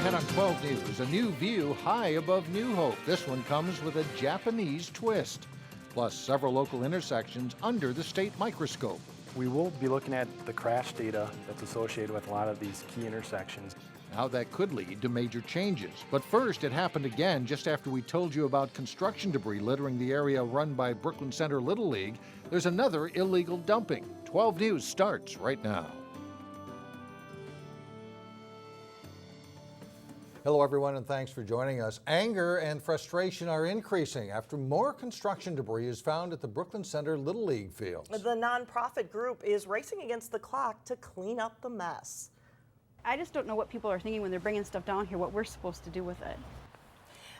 ahead on 12 News, a new view high above New Hope. This one comes with a Japanese twist, plus several local intersections under the state microscope. We will be looking at the crash data that's associated with a lot of these key intersections. How that could lead to major changes. But first, it happened again just after we told you about construction debris littering the area run by Brooklyn Center Little League. There's another illegal dumping. 12 News starts right now. Hello, everyone, and thanks for joining us. Anger and frustration are increasing after more construction debris is found at the Brooklyn Center Little League fields. The nonprofit group is racing against the clock to clean up the mess. I just don't know what people are thinking when they're bringing stuff down here, what we're supposed to do with it.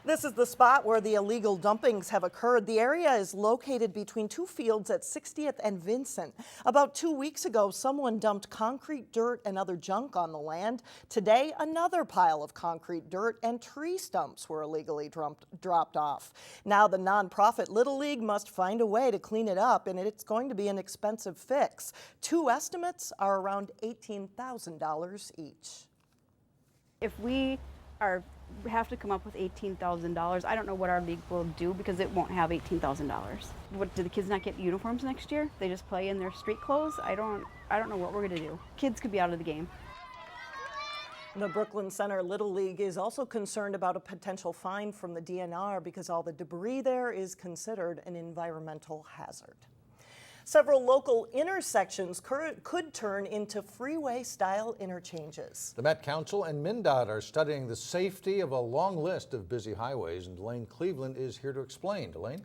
This is the spot where the illegal dumpings have occurred. The area is located between two fields at 60th and Vincent. About 2 weeks ago, someone dumped concrete, dirt, and other junk on the land. Today, another pile of concrete, dirt, and tree stumps were illegally dropped off. Now the nonprofit Little League must find a way to clean it up, and it's going to be an expensive fix. Two estimates are around $18,000 each. If we have to come up with $18,000. I don't know what our league will do because it won't have $18,000. What, do the kids not get uniforms next year? They just play in their street clothes? I don't know what we're gonna do. Kids could be out of the game. The Brooklyn Center Little League is also concerned about a potential fine from the DNR because all the debris there is considered an environmental hazard. Several local intersections could turn into freeway-style interchanges. The Met Council and MnDOT are studying the safety of a long list of busy highways, and Delane Cleveland is here to explain. Delane?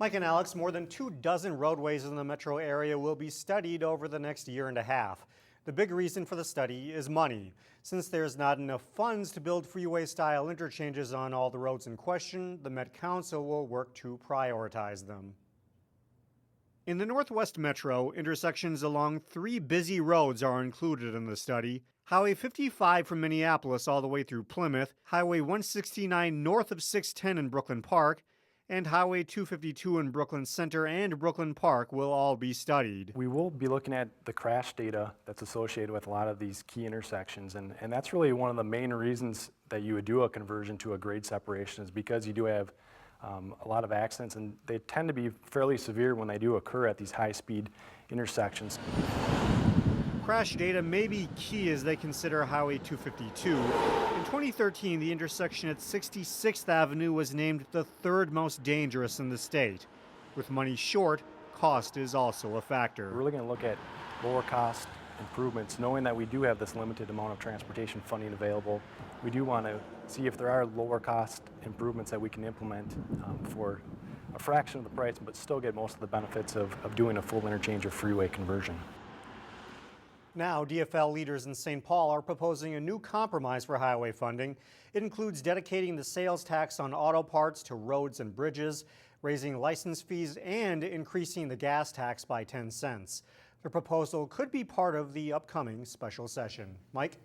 Mike and Alex, more than 24 roadways in the metro area will be studied over the next year and a half. The big reason for the study is money. Since there's not enough funds to build freeway-style interchanges on all the roads in question, the Met Council will work to prioritize them. In the Northwest Metro, intersections along 3 busy roads are included in the study. Highway 55 from Minneapolis all the way through Plymouth, Highway 169 north of 610 in Brooklyn Park, and Highway 252 in Brooklyn Center and Brooklyn Park will all be studied. We will be looking at the crash data that's associated with a lot of these key intersections, and that's really one of the main reasons that you would do a conversion to a grade separation is because you do have a lot of accidents, and they tend to be fairly severe when they do occur at these high-speed intersections. Crash data may be key as they consider Highway 252. In 2013, the intersection at 66th Avenue was named the 3rd most dangerous in the state. With money short, cost is also a factor. We're really going to look at lower cost improvements, knowing that we do have this limited amount of transportation funding available. We do want to see if there are lower cost improvements that we can implement for a fraction of the price, but still get most of the benefits of doing a full interchange or freeway conversion. Now, DFL leaders in St. Paul are proposing a new compromise for highway funding. It includes dedicating the sales tax on auto parts to roads and bridges, raising license fees, and increasing the gas tax by 10 cents. The proposal could be part of the upcoming special session. Mike?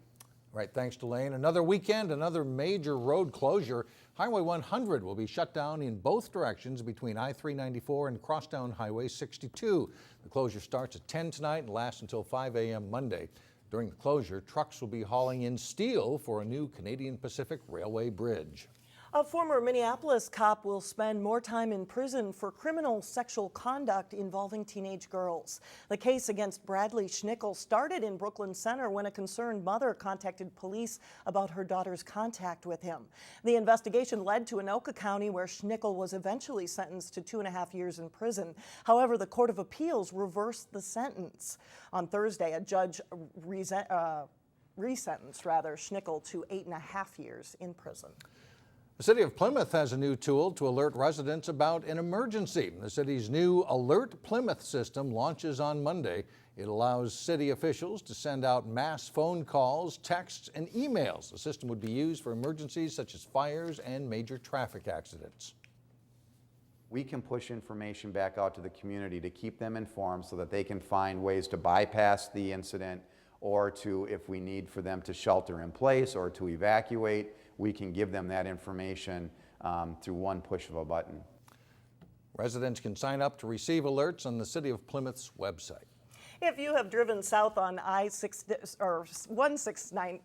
Right, thanks, Delane. Another weekend, another major road closure. Highway 100 will be shut down in both directions between I-394 and Crosstown Highway 62. The closure starts at 10 tonight and lasts until 5 a.m. Monday. During the closure, trucks will be hauling in steel for a new Canadian Pacific Railway bridge. A former Minneapolis cop will spend more time in prison for criminal sexual conduct involving teenage girls. The case against Bradley Schnickel started in Brooklyn Center when a concerned mother contacted police about her daughter's contact with him. The investigation led to Anoka County, where Schnickel was eventually sentenced to 2.5 years in prison. However, the Court of Appeals reversed the sentence. On Thursday, a judge resentenced Schnickel to 8.5 years in prison. The city of Plymouth has a new tool to alert residents about an emergency. The city's new Alert Plymouth system launches on Monday. It allows city officials to send out mass phone calls, texts, and emails. The system would be used for emergencies such as fires and major traffic accidents. We can push information back out to the community to keep them informed so that they can find ways to bypass the incident, or to, if we need for them to shelter in place or to evacuate, we can give them that information through one push of a button. Residents can sign up to receive alerts on the City of Plymouth's website. If you have driven south on I-6 or 169,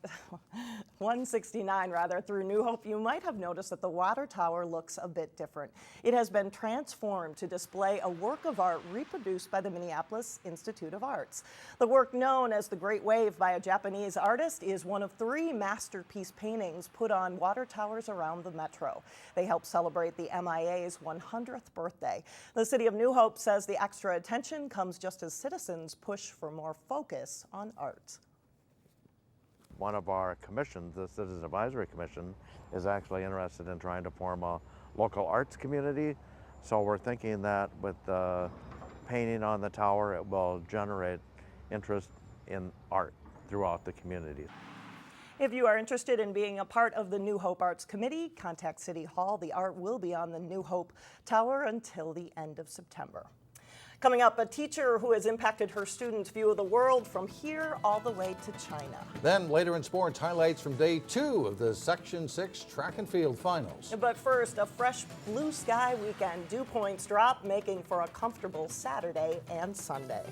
169 rather, through New Hope, you might have noticed that the water tower looks a bit different. It has been transformed to display a work of art reproduced by the Minneapolis Institute of Arts. The work, known as The Great Wave by a Japanese artist, is one of 3 masterpiece paintings put on water towers around the metro. They help celebrate the MIA's 100th birthday. The city of New Hope says the extra attention comes just as citizens push for more focus on art. One of our commissions, the Citizen Advisory Commission, is actually interested in trying to form a local arts community. So we're thinking that with the painting on the tower, it will generate interest in art throughout the community. If you are interested in being a part of the New Hope Arts Committee, contact City Hall. The art will be on the New Hope Tower until the end of September. Coming up, a teacher who has impacted her students' view of the world from here all the way to China. Then later in sports, highlights from day 2 of the Section 6 track and field finals. But first, a fresh blue sky weekend. Dew points drop, making for a comfortable Saturday and Sunday.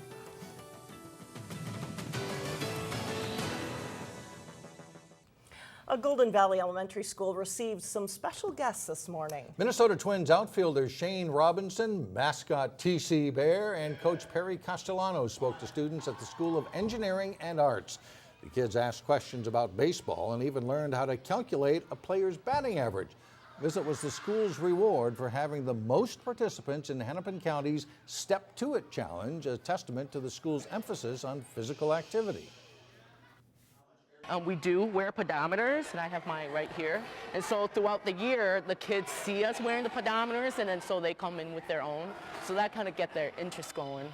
A Golden Valley Elementary School received some special guests this morning. Minnesota Twins outfielder Shane Robinson, mascot TC Bear, and Coach Perry Castellano spoke to students at the School of Engineering and Arts. The kids asked questions about baseball and even learned how to calculate a player's batting average. The visit was the school's reward for having the most participants in Hennepin County's Step To It Challenge, a testament to the school's emphasis on physical activity. We do wear pedometers, and I have mine right here. And so throughout the year, the kids see us wearing the pedometers, and then so they come in with their own. So that kind of get their interest going.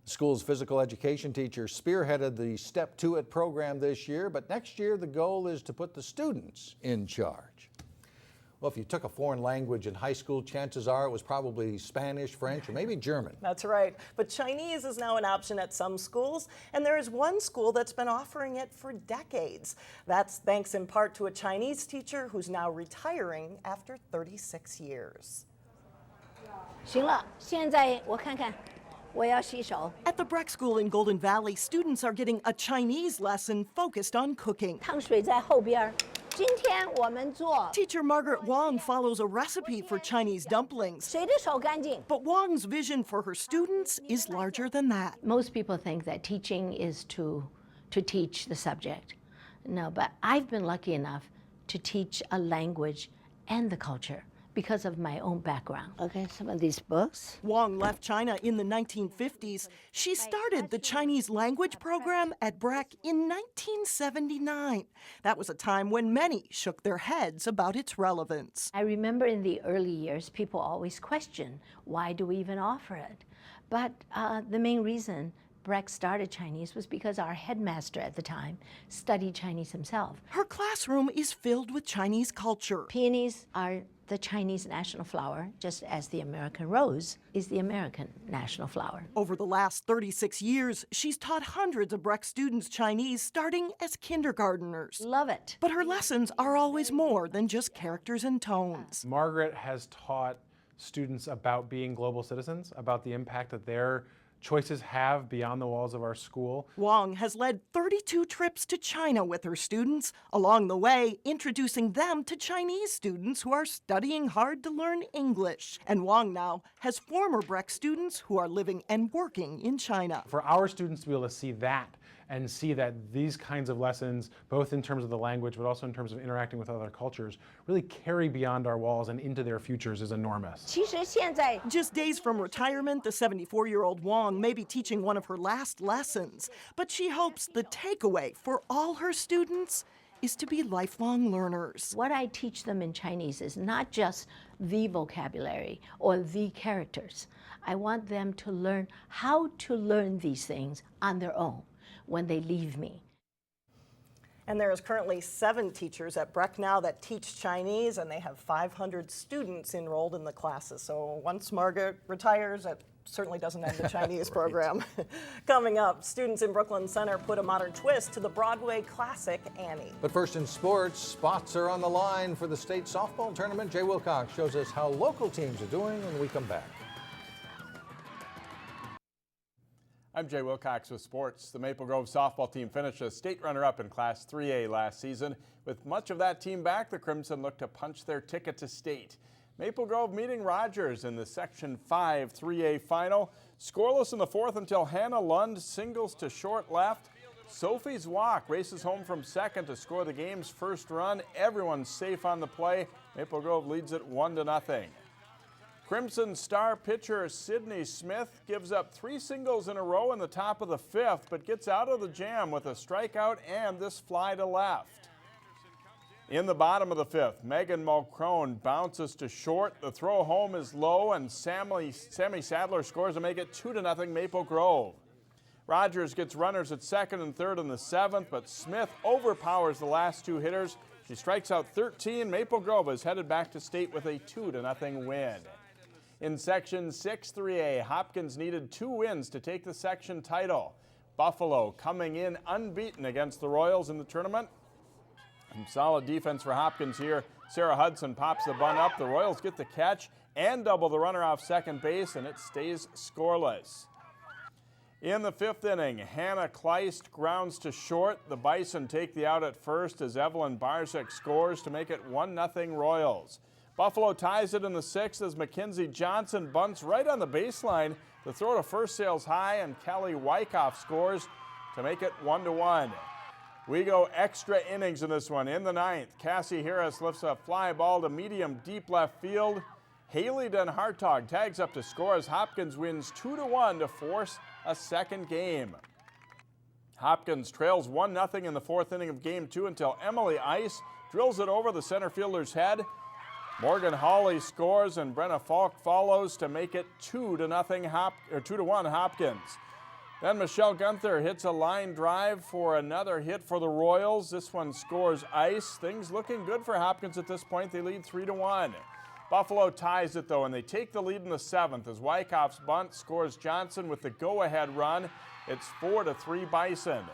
The school's physical education teacher spearheaded the Step To It program this year, but next year the goal is to put the students in charge. Well, if you took a foreign language in high school, chances are it was probably Spanish, French, or maybe German. That's right. But Chinese is now an option at some schools, and there is one school that's been offering it for decades. That's thanks in part to a Chinese teacher who's now retiring after 36 years. 行了，现在我看看，我要洗手。 At the Breck School in Golden Valley, students are getting a Chinese lesson focused on cooking. 烫水在后边。今天我们做。 Teacher Margaret Wong follows a recipe for Chinese dumplings. 谁的手干净？ But Wong's vision for her students is larger than that. Most people think that teaching is to teach the subject. No, but I've been lucky enough to teach a language and the culture because of my own background. Okay, some of these books. Wong left China in the 1950s. She started the Chinese language program at Breck in 1979. That was a time when many shook their heads about its relevance. I remember in the early years, people always question, why do we even offer it? But the main reason Breck started Chinese was because our headmaster at the time studied Chinese himself. Her classroom is filled with Chinese culture. Peonies are the Chinese national flower, just as the American rose is the American national flower. Over the last 36 years, she's taught hundreds of Breck students Chinese, starting as kindergarteners. Love it. But her lessons are always more than just characters and tones. Margaret has taught students about being global citizens, about the impact that their choices have beyond the walls of our school. Wong has led 32 trips to China with her students, along the way introducing them to Chinese students who are studying hard to learn English. And Wong now has former Breck students who are living and working in China. For our students to be able to see that and see that these kinds of lessons, both in terms of the language but also in terms of interacting with other cultures, really carry beyond our walls and into their futures is enormous. 其实现在 Just days from retirement, the 74-year-old Wong may be teaching one of her last lessons, but she hopes the takeaway for all her students is to be lifelong learners. What I teach them in Chinese is not just the vocabulary or the characters. I want them to learn how to learn these things on their own when they leave me. And there is currently 7 teachers at Breck now that teach Chinese, and they have 500 students enrolled in the classes. So once Margaret retires, that certainly doesn't end the Chinese program. Coming up, students in Brooklyn Center put a modern twist to the Broadway classic Annie. But first in sports, spots are on the line for the state softball tournament. Jay Wilcox shows us how local teams are doing when we come back. I'm Jay Wilcox with sports. The Maple Grove softball team finished as state runner-up in Class 3A last season. With much of that team back, the Crimson look to punch their ticket to state. Maple Grove meeting Rogers in the Section 5 3A final. Scoreless in the fourth until Hannah Lund singles to short left. Sophie's Walk races home from second to score the game's first run. Everyone's safe on the play. Maple Grove leads it 1-0. Crimson star pitcher Sydney Smith gives up 3 singles in a row in the top of the fifth, but gets out of the jam with a strikeout and this fly to left. In the bottom of the fifth, Megan Mulcrone bounces to short. The throw home is low, and Sammy Sadler scores to make it 2-0 Maple Grove. Rogers gets runners at second and third in the seventh, but Smith overpowers the last 2 hitters. She strikes out 13. Maple Grove is headed back to state with a 2-0 win. In Section 6 3A, Hopkins needed 2 wins to take the section title. Buffalo coming in unbeaten against the Royals in the tournament. Some solid defense for Hopkins here. Sarah Hudson pops the bunt up. The Royals get the catch and double the runner off second base, and it stays scoreless. In the fifth inning, Hannah Kleist grounds to short. The Bison take the out at first as Evelyn Barczyk scores to make it 1-0 Royals. Buffalo ties it in the sixth as Mackenzie Johnson bunts right on the baseline. The throw to first sails high, and Kelly Wyckoff scores to make it 1-1. We go extra innings in this one. In the ninth, Cassie Harris lifts a fly ball to medium deep left field. Haley Den Hartog tags up to score as Hopkins wins 2-1 to force a second game. Hopkins trails 1-0 in the fourth inning of game 2 until Emily Ice drills it over the center fielder's head. Morgan Hawley scores and Brenna Falk follows to make it 2-1 Hopkins. Then Michelle Gunther hits a line drive for another hit for the Royals. This one scores Ice. Things looking good for Hopkins at this point. They lead 3-1. Buffalo ties it though, and they take the lead in the seventh as Wyckoff's bunt scores Johnson with the go-ahead run. It's 4-3 Bison.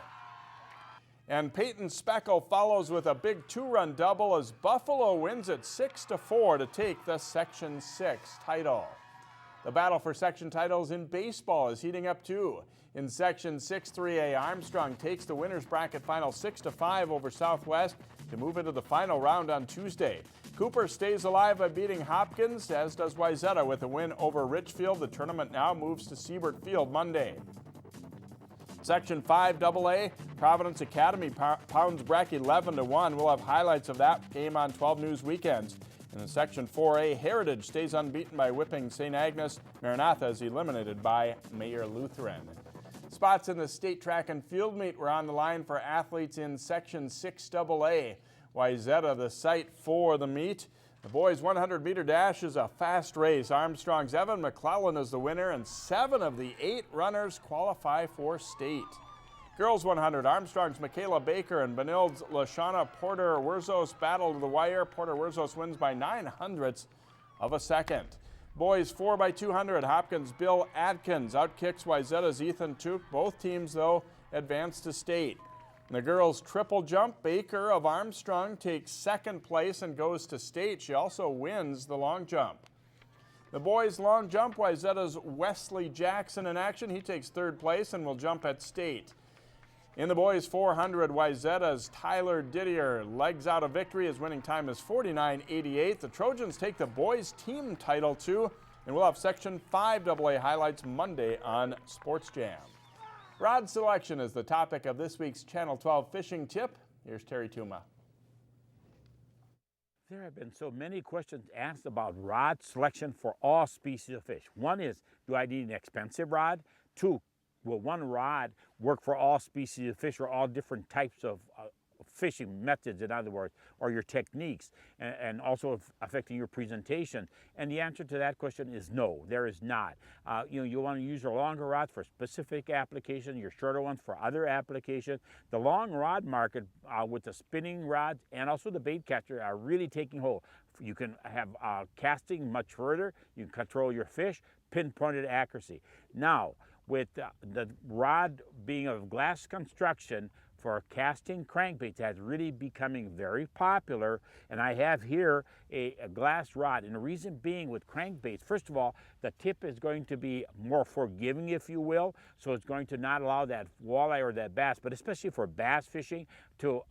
And Peyton Speckle follows with a big 2-run double as Buffalo wins it 6-4 to take the Section 6 title. The battle for section titles in baseball is heating up too. In Section 6 3A, Armstrong takes the winner's bracket final 6-5 over Southwest to move into the final round on Tuesday. Cooper stays alive by beating Hopkins, as does Wayzata with a win over Richfield. The tournament now moves to Siebert Field Monday. Section 5 AA, Providence Academy pounds Breck 11-1. We'll have highlights of that game on 12 News Weekends. In Section 4A, Heritage stays unbeaten by whipping St. Agnes. Maranatha is eliminated by Mayer Lutheran. Spots in the state track and field meet were on the line for athletes in Section 6 AA. Wayzata the site for the meet. The boys' 100-meter dash is a fast race. Armstrong's Evan McClellan is the winner, and 7 of the 8 runners qualify for state. Girls 100, Armstrong's Michaela Baker and Benild's Lashana Porter-Wurzos battle to the wire. Porter-Wurzos wins by 9/100 of a second. Boys 4x200, Hopkins' Bill Adkins outkicks Wayzata's Ethan Took. Both teams, though, advance to state. In the girls' triple jump, Baker of Armstrong takes second place and goes to state. She also wins the long jump. The boys' long jump, Wayzata's Wesley Jackson in action. He takes third place and will jump at state. In the boys' 400, Wayzata's Tyler Didier legs out a victory. His winning time is 49.88. The Trojans take the boys' team title too, and we'll have Section 5 AA highlights Monday on Sports Jam. Rod selection is the topic of this week's Channel 12 fishing tip. Here's Terry Tuma. There have been so many questions asked about rod selection for all species of fish. One is, do I need an expensive rod? 2, will one rod work for all species of fish or all different types of fishing methods, in other words, or your techniques, and also affecting your presentation? And the answer to that question is no, there is not. You want to use your longer rods for specific application, your shorter ones for other application. The long rod market with the spinning rods and also the bait catcher are really taking hold. You can have casting much further, you can control your fish, pinpointed accuracy. Now, with the rod being of glass construction, for casting crankbaits that's really becoming very popular. And I have here a glass rod, and the reason being with crankbaits, first of all, the tip is going to be more forgiving, if you will, so it's going to not allow that walleye or that bass, but especially for bass fishing, to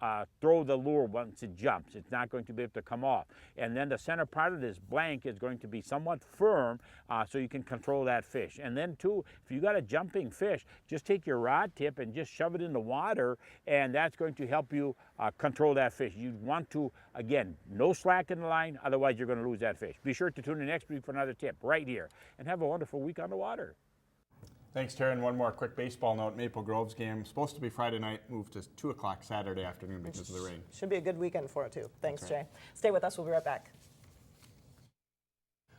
throw the lure once it jumps. It's not going to be able to come off. And then the center part of this blank is going to be somewhat firm, so you can control that fish. And then too, if you got a jumping fish, just take your rod tip and just shove it in the water, and that's going to help you control that fish. You want to, again, no slack in the line, otherwise you're going to lose that fish. Be sure to tune in next week for another tip right here, and have a wonderful week on the water. Thanks, Taryn. One more quick baseball note. Maple Grove's game, supposed to be Friday night, moved to 2 o'clock Saturday afternoon because of the rain. Should be a good weekend for it, too. Thanks, Jay. Stay with us. We'll be right back.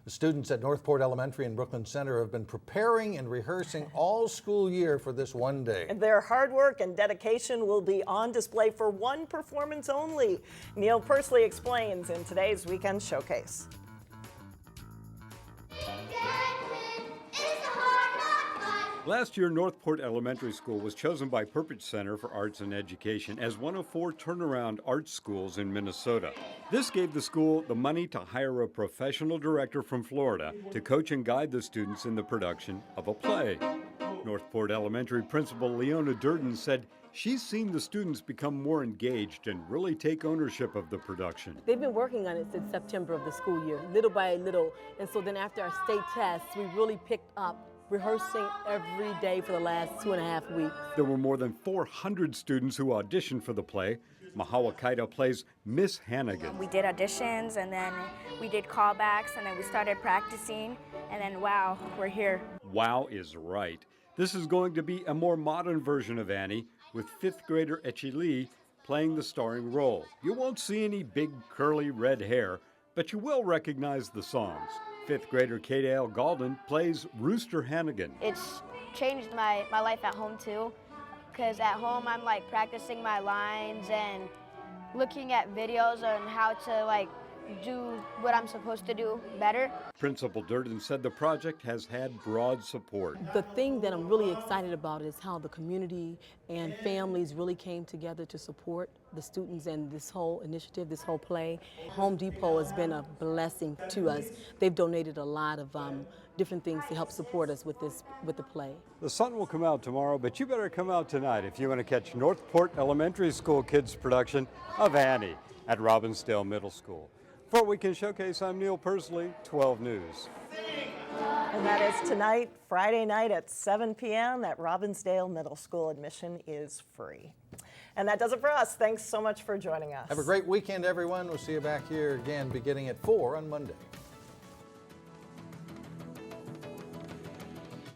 The students at Northport Elementary and Brooklyn Center have been preparing and rehearsing all school year for this one day. Their hard work and dedication will be on display for one performance only. Neil Persley explains in today's Weekend Showcase. Last year, Northport Elementary School was chosen by Purpose Center for Arts and Education as one of 4 turnaround arts schools in Minnesota. This gave the school the money to hire a professional director from Florida to coach and guide the students in the production of a play. Northport Elementary Principal Leona Durden said she's seen the students become more engaged and really take ownership of the production. They've been working on it since September of the school year, little by little. And so then after our state tests, we really picked up rehearsing every day for the last 2.5 weeks. There were more than 400 students who auditioned for the play. Mahawa Kaida plays Miss Hannigan. We did auditions, and then we did callbacks, and then we started practicing, and then wow, we're here. Wow is right. This is going to be a more modern version of Annie, with 5th grader Echi Lee playing the starring role. You won't see any big curly red hair, but you will recognize the songs. 5th grader Kate-Ale Galden plays Rooster Hannigan. It's changed my life at home too, because at home I'm like practicing my lines and looking at videos on how to do what I'm supposed to do better. Principal Durden said the project has had broad support. The thing that I'm really excited about is how the community and families really came together to support the students and this whole initiative, this whole play. Home Depot has been a blessing to us. They've donated a lot of different things to help support us with the play. The sun will come out tomorrow, but you better come out tonight if you want to catch Northport Elementary School kids' production of Annie at Robbinsdale Middle School. For Weekend Showcase, I'm Neil Persley, 12 News. And that is tonight, Friday night at 7 p.m. at Robbinsdale Middle School. Admission is free. And that does it for us. Thanks so much for joining us. Have a great weekend, everyone. We'll see you back here again beginning at 4 on Monday.